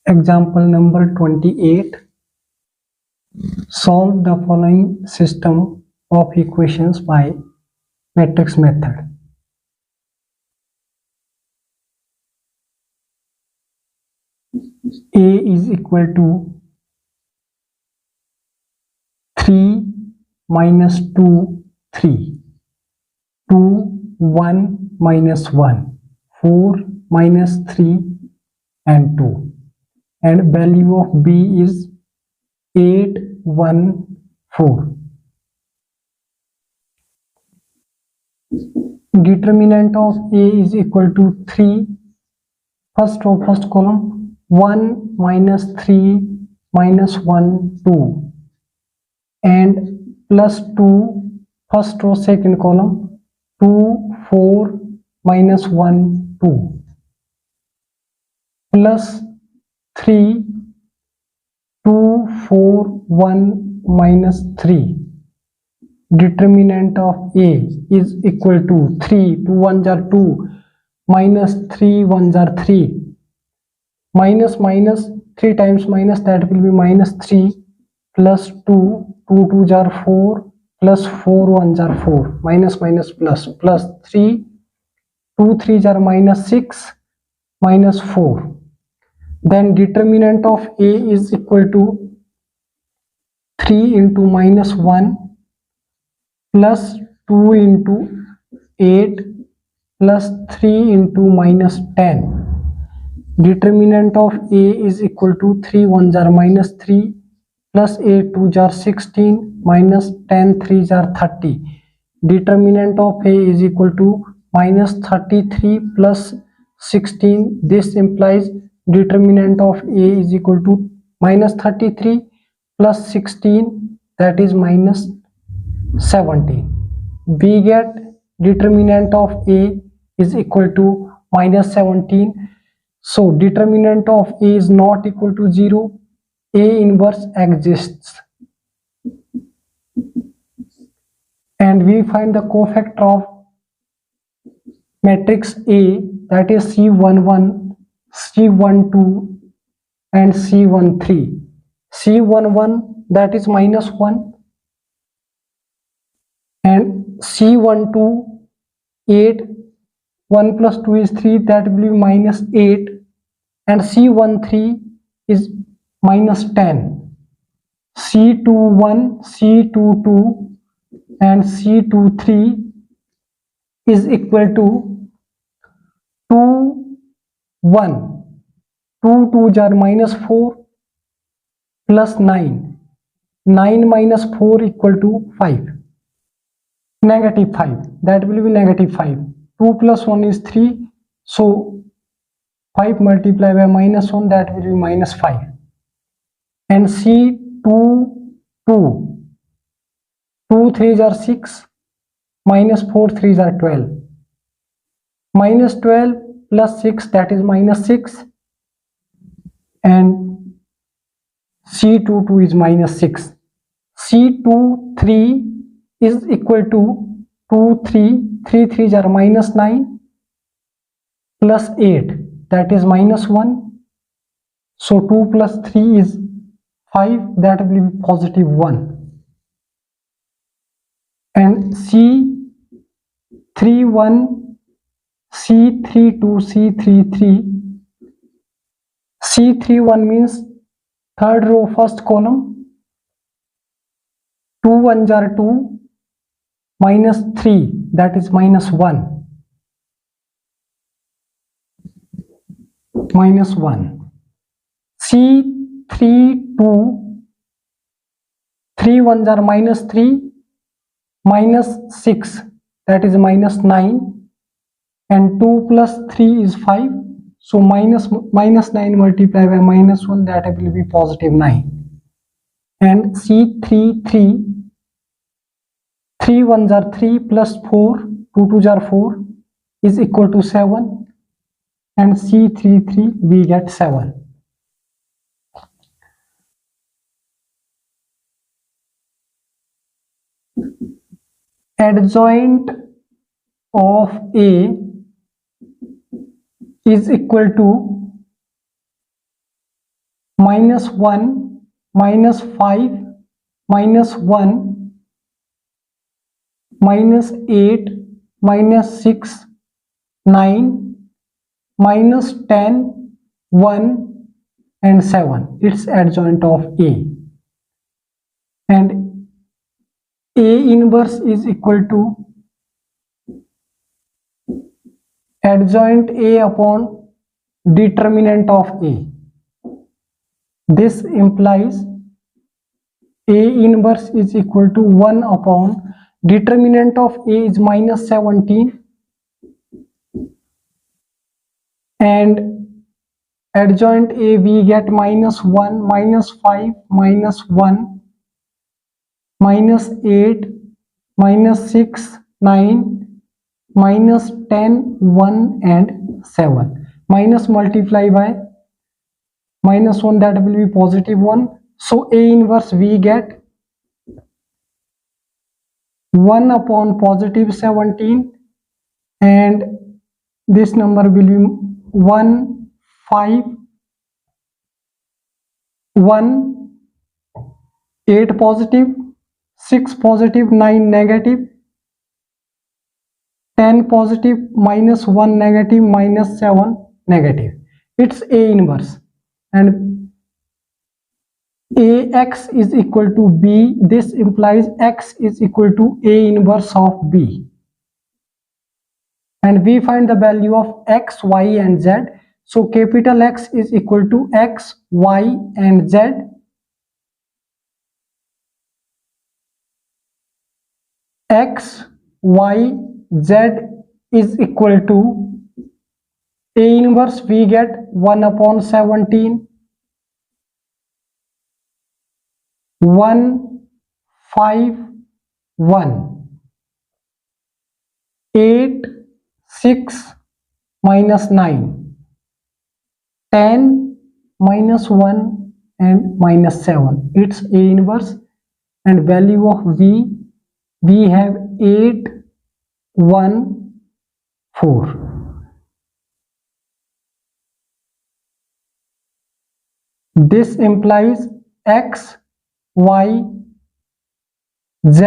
Example number 28. Solve the following system of equations by matrix method. A is equal to 3 minus 2, 3. 2, 1 minus 1. 4 minus 3 and 2. And value of B is 8, 1, 4. Determinant of A is equal to 3. First row, first column, 1 minus 3 minus 1, 2. And plus 2, first row, second column, 2, 4 minus 1, 2. Plus 3, 2, 4, 1 minus 3. Determinant of A is equal to 3, 2 1s are 2, minus 3 1s are 3. Minus minus, 3 times minus, that will be minus 3, plus 2, 2 2s are 4, plus 4 1s are 4, minus minus plus, plus 3, 2 3s are minus 6, minus 4. Then determinant of A is equal to 3 into minus 1 plus 2 into 8 plus 3 into minus 10. Determinant of A is equal to 3 1s are minus 3 plus 8 2s are 16 minus 10 3s are 30. Determinant of A is equal to minus 33 plus 16. This implies determinant of A is equal to minus 33 plus 16, that is minus 17. We get determinant of A is equal to minus 17. So determinant of A is not equal to 0. A inverse exists. And we find the cofactor of matrix A, that is C11, C12 and C13. C11, that is minus 1, and C12, 8, 1 plus 2 is 3, that will be minus 8, and C13 is minus 10. C21, C22 and C23 is equal to 2, 1. 2 2s are minus 4 plus 9. 9 minus 4 equal to 5. Negative 5, that will be negative 5. 2 plus 1 is 3, so 5 multiplied by minus 1, that will be minus 5. And C2, 2. 2 3s are 6, minus 4 3s are 12. Minus 12 plus 6, that is minus 6. And C22 is minus 6. C23 is equal to 2 3, 3 3s are minus 9 plus 8, that is minus 1. So 2 plus 3 is 5, that will be positive 1. And C31, C32, C33. C31 means third row, first column, 2 1s are 2, minus 3, that is minus 1. Minus 1. C32, 3 1s are minus 3, minus 6, that is minus 9. And 2 plus 3 is 5. So minus 9 multiplied by minus 1, that will be positive 9. And C33, 3 1s are 3 plus 4, 2 2s are 4, is equal to 7. And C33, we get 7. Adjoint of A is equal to -1, -5, -1, -8, -6, 9, -10, 1 and 7. It's adjoint of A, and A inverse is equal to adjoint A upon determinant of A. This implies A inverse is equal to 1 upon determinant of A is -17, and adjoint A we get -1, -5, -1, -8, -6, 9, -10, 1 and 7. Minus multiply by -1, that will be +1. So A inverse we get 1 upon +17, and this number will be 1, 5, 1, 8 positive, 6 positive, 9 negative, 10 positive, -1 negative, -7 negative. It's A inverse, and AX is equal to B. This implies X is equal to A inverse of B, and we find the value of X, Y and Z. So capital X is equal to X, Y and Z. X, Y, Z is equal to A inverse we get 1 upon 17, 1, 5, 1, 8, 6, -9, 10, -1 and -7. It's A inverse, and value of V we have 8, 1, 4. This implies X, Y, Z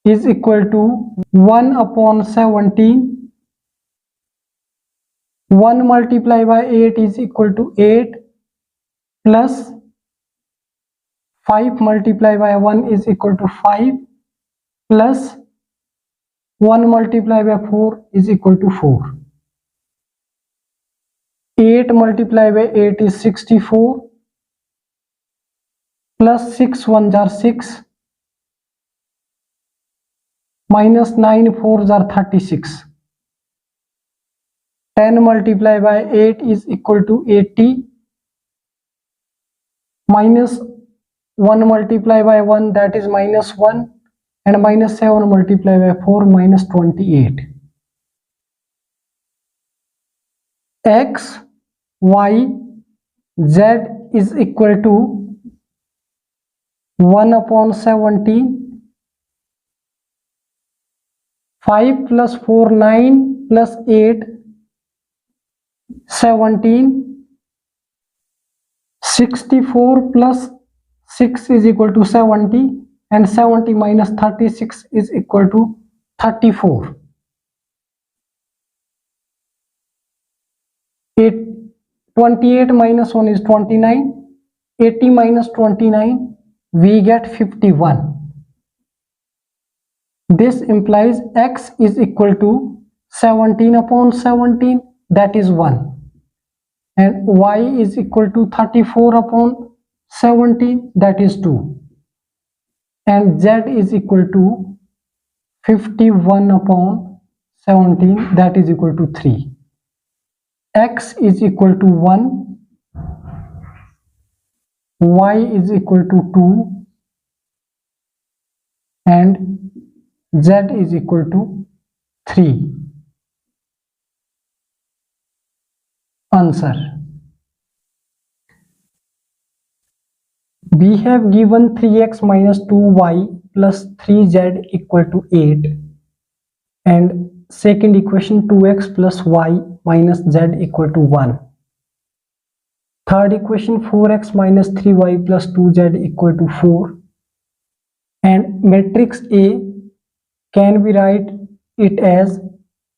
is equal to 1 upon 17. 1 multiplied by 8 is equal to 8, plus 5 multiplied by 1 is equal to 5, plus 1 multiplied by 4 is equal to 4. 8 multiplied by 8 is 64, plus 6 1s are 6, minus 9 4s are 36. 10 multiplied by 8 is equal to 80, minus 1 multiplied by 1, that is -1, and minus 7 multiplied by 4, minus 28. X, Y, Z is equal to 1 upon 17, 5 plus 4 9, plus 8 17, 64 plus 6 is equal to 70, and 70 minus 36 is equal to 34. 28 minus 1 is 29. 80 minus 29, we get 51. This implies X is equal to 17 upon 17, that is 1, and Y is equal to 34 upon 17, that is 2, and Z is equal to 51 upon 17, that is equal to 3. X is equal to 1, Y is equal to 2, and Z is equal to 3. Answer: we have given 3x minus 2y plus 3z equal to 8, and second equation 2x plus y minus z equal to 1. Third equation 4x minus 3y plus 2z equal to 4. And matrix A can be write it as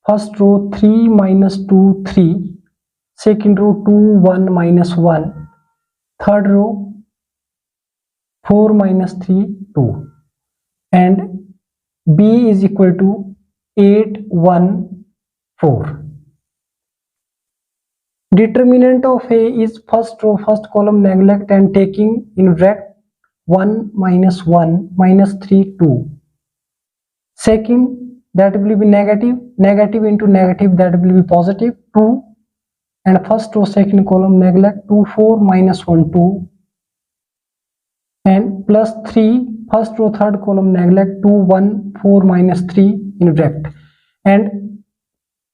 first row 3 minus 2 3, second row 2 1 minus 1, third row 4 minus 3 2, and B is equal to 8 1 4. Determinant of A is first row first column neglect and taking in bracket 1 minus 1 minus 3 2. Second, that will be negative, negative into negative, that will be positive 2, and first row second column neglect 2 4 minus 1 2, and plus 3 first row third column neglect 2 1 4 minus 3 in bracket, and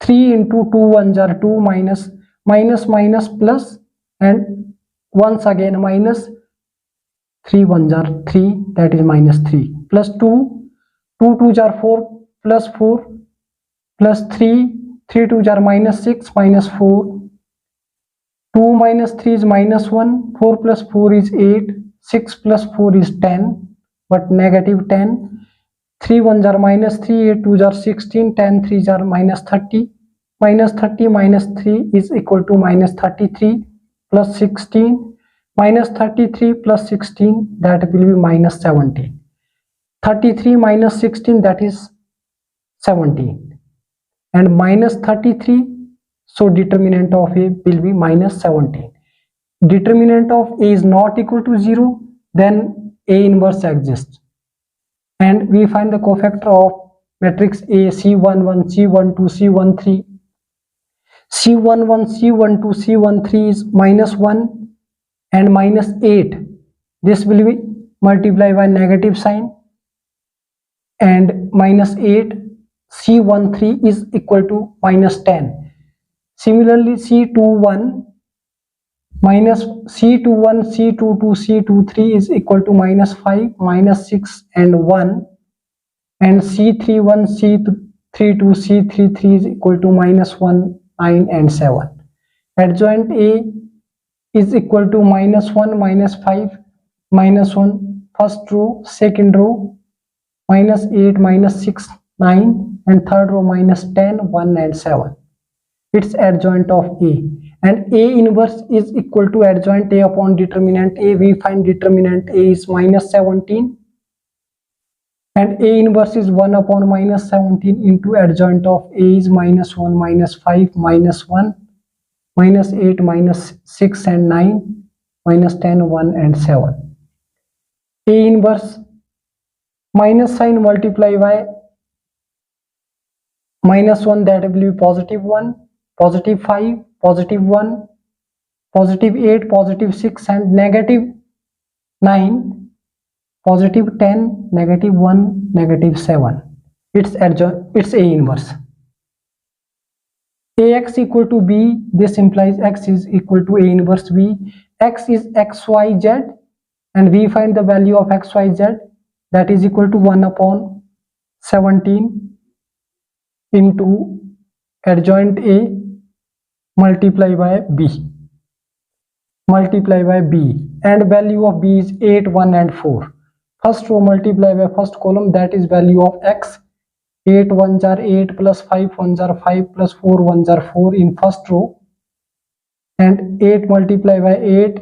3 into 2 1s are 2 minus minus plus, and once again minus 3 1s are 3, that is minus 3, plus 2 2s are 4 plus 4 plus 3 2s are minus 6 minus 4, 2 minus 3 is minus 1, 4 plus 4 is 8, 6 plus 4 is 10 but negative 10, 3 1s are minus 3, 8 2s are 16, 10 3s are minus 30, minus 30 minus 3 is equal to minus 33 plus 16, minus 33 plus 16, that will be minus 17. 33 minus 16, that is 17, and minus 33, so determinant of A will be minus 17. Determinant of A is not equal to 0, then A inverse exists, and we find the cofactor of matrix A C11 C12 C13. C11 C12 C13 is minus 1 and minus 8. This will be multiplied by negative sign, and minus 8. C13 is equal to minus 10. Similarly, C21 minus C21 C22 C23 is equal to minus 5 minus 6 and 1, and C31 C32 C33 is equal to minus 1 9 and 7. Adjoint A is equal to minus 1 minus 5 minus 1, first row second row minus 8 minus 6 9, and third row minus 10 1 and 7. It's adjoint of A, and A inverse is equal to adjoint A upon determinant A. We find determinant A is minus 17, and A inverse is 1 upon minus 17 into adjoint of A is minus 1 minus 5 minus 1 minus 8 minus 6 and 9 minus 10 1 and 7. A inverse minus sign multiply by minus 1, that will be positive 1, positive 5, positive 1, positive 8, positive 6, and negative 9, positive 10, negative 1, negative 7. It's A inverse. Ax equal to B, this implies x is equal to A inverse B. X is xyz, and we find the value of xyz, that is equal to 1 upon 17 into adjoint A multiply by B, and value of B is 8 1 and 4. First row multiply by first column, that is value of x. 8 1s are 8 plus 5 1s are 5 plus 4 1s are 4 in first row, and 8 multiply by 8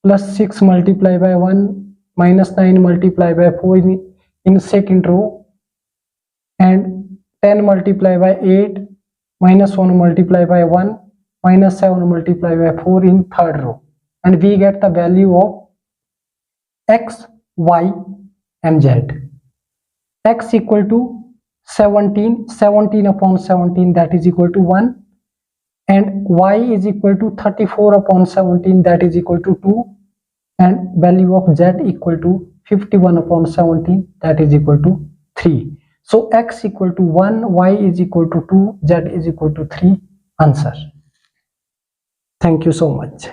plus 6 multiply by 1 minus 9 multiply by 4 in second row, and 10 multiply by 8 minus 1 multiply by 1 minus 7 multiply by 4 in third row, and we get the value of x, y and z. X equal to 17 upon 17, that is equal to 1, and y is equal to 34 upon 17, that is equal to 2, and value of z equal to 51 upon 17, that is equal to 3. So x equal to 1, y is equal to 2, z is equal to 3. Answer. Thank you so much.